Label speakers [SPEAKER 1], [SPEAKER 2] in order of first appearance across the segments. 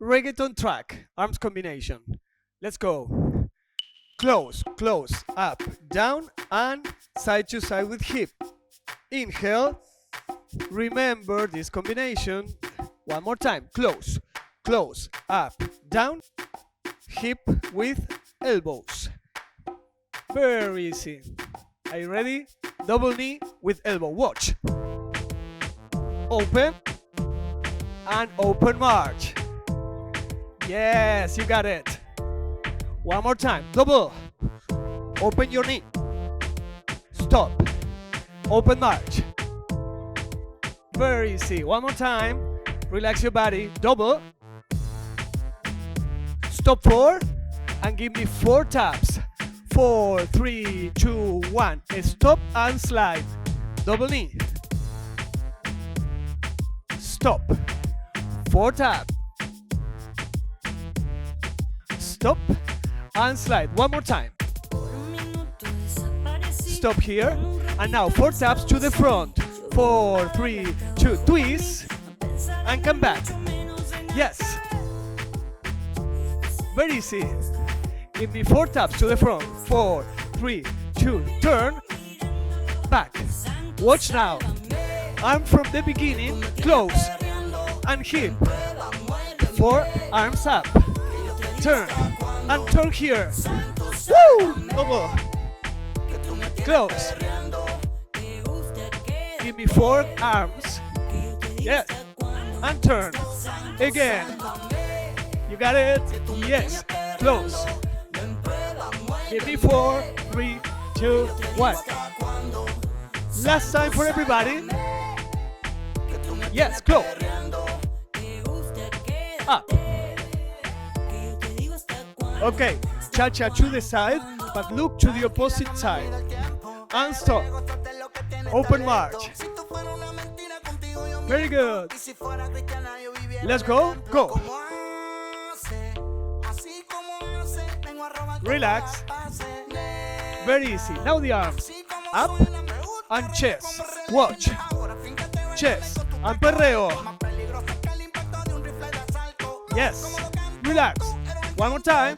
[SPEAKER 1] Reggaeton track, arms combination. Let's go. Close, close, up, down, and side to side with hip. Inhale. Remember this combination. One more time. Close, close, up, down, hip with elbows. Very easy. Are you ready? Double knee with elbow. Watch. Open and open march. Yes, you got it. One more time. Double. Open your knee. Stop. Open march. Very easy. One more time. Relax your body. Double. Stop 4 and give me 4 taps. 4, 3, 2, 1. Stop and slide. Double knee. Stop. 4 taps. Stop and slide. One more time. Stop here. And now 4 taps to the front. 4, 3, 2. Twist. And come back. Yes. Very easy. Give me 4 taps to the front. 4, 3, 2. Turn. Back. Watch now. Arm from the beginning. Close. And hip. 4 arms up. Turn. And turn here. Woo! Double. Close. Give me 4 arms. Yes. And turn. Again. You got it? Yes. Close. Give me 4, 3, 2, 1. Last time for everybody. Yes, close. Up. Okay, cha-cha to the side, but look to the opposite side. And stop. Open march. Very good. Let's go. Go. Relax. Very easy. Now the arms. Up and chest. Watch. Chest and perreo. Yes. Relax. One more time.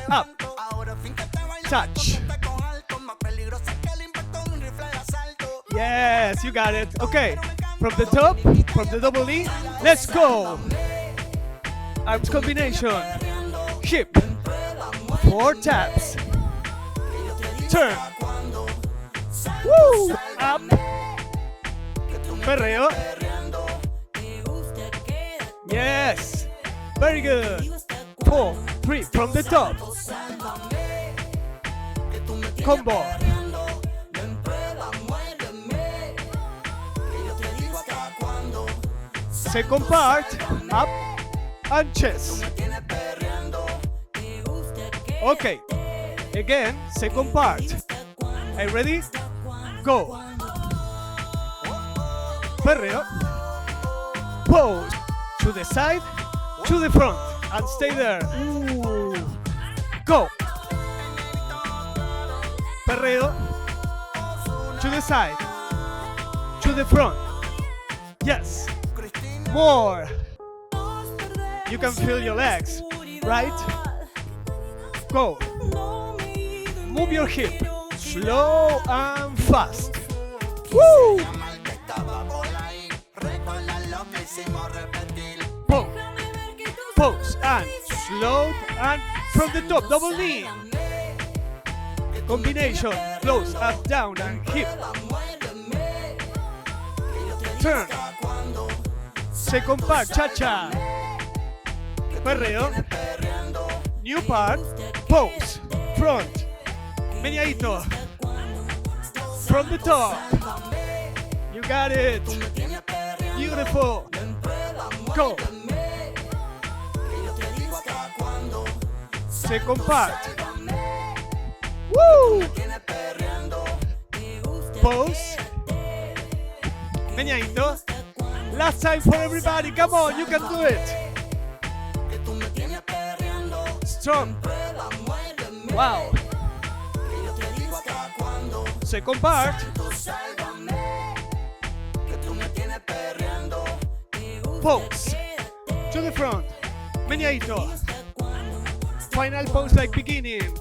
[SPEAKER 1] Up. Touch. Yes, you got it. Okay. From the top, from the double knee, let's go. Arms combination. Hip. 4 taps. Turn. Woo! Up. Perreo. Yes. Very good. 4, 3 from the top. Combo. Second part. Up and chest. Okay. Again, second part. Are you ready? Go. Perreo. Pose. To the side, to the front, and stay there. Ooh. Go. Perreo. To the side, to the front. Yes. More. You can feel your legs, right? Go. Move your hip, slow and fast. Woo! Pose, pose and slow and from the top, double knee. Combination, close, up, down and hip. Turn. Second part, cha-cha. Perreo. New part, pose, front. Meneadito. From the top. You got it. Beautiful. Go. Second part. Woo! Pose. Meneadito. Last time for everybody. Come on, you can do it. Strong. Wow. Second part. Pose. To front. Meneadito. Final pose like beginning.